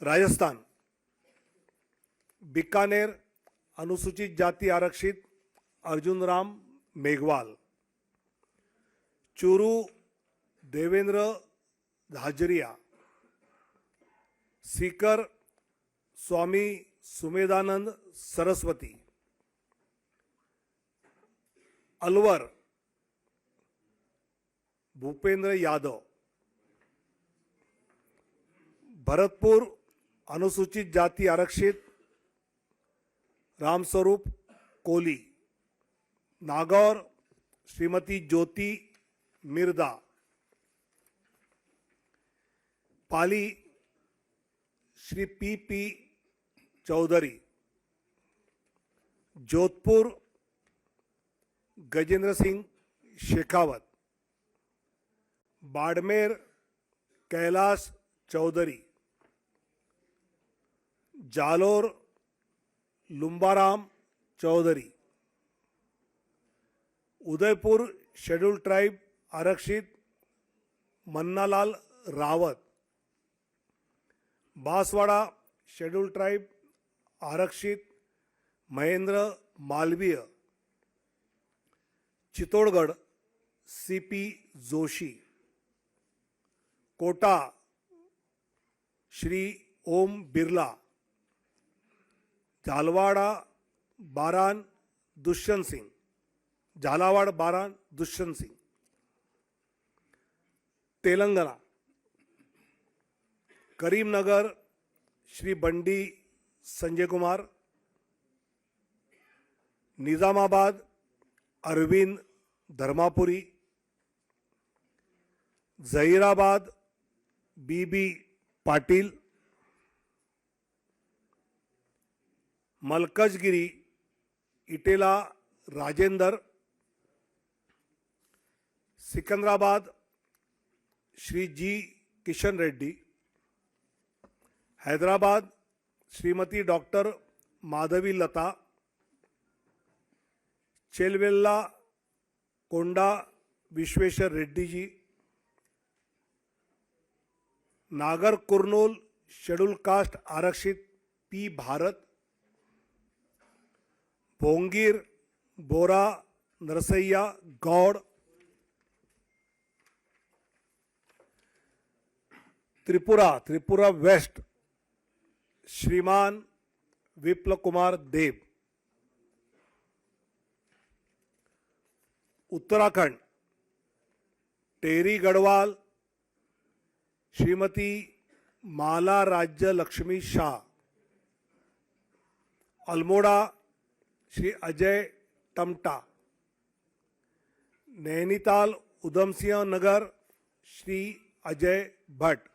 राजस्थान, बीकानेर अनुसूचित जाति आरक्षित अर्जुनराम मेघवाल, चूरू देवेंद्र झाजरिया, सीकर स्वामी सुमेधानंद सरस्वती, अलवर भूपेंद्र यादव, भरतपुर अनुसूचित जाति आरक्षित रामस्वरूप कोली, नागौर श्रीमती ज्योति Mirdha, Pali Shri P Chaudhari, Jodhpur Gajendra Singh Shekhawat, Barmer Kailash Chaudhari, Jalore Lumbaram Chaudhari, Udaipur schedule tribe आरक्षित मन्नालाल रावत, बांसवाड़ा शेड्यूल ट्राइब आरक्षित महेंद्र मालवीय, चित्तौड़गढ़ सीपी जोशी, कोटा श्री ओम बिरला, झालवाड़ा बारान दुष्यंत सिंह, झालावाड़ बारान दुष्यंत सिंह, तेलंगाना करीमनगर श्री बंडी संजय कुमार, निजामाबाद अरविंद धर्मापुरी, जहीराबाद बीबी पाटिल, मलकजगिरी इटेला राजेंदर, सिकंदराबाद श्री जी किशन रेड्डी, हैदराबाद श्रीमती डॉक्टर माधवी लता, चेलवेल्ला कोंडा विश्वेश्वर रेड्डी जी, नागर कुर्नूल शेड्यूल कास्ट आरक्षित पी भारत, भोंगीर बोरा नरसैया गौड़, त्रिपुरा वेस्ट श्रीमान विप्ल कुमार देव, उत्तराखंड टेरी गढ़वाल श्रीमती माला राज्य लक्ष्मी शाह, अल्मोड़ा श्री अजय टमटा, नैनीताल उधम सिंह नगर श्री अजय भट्ट,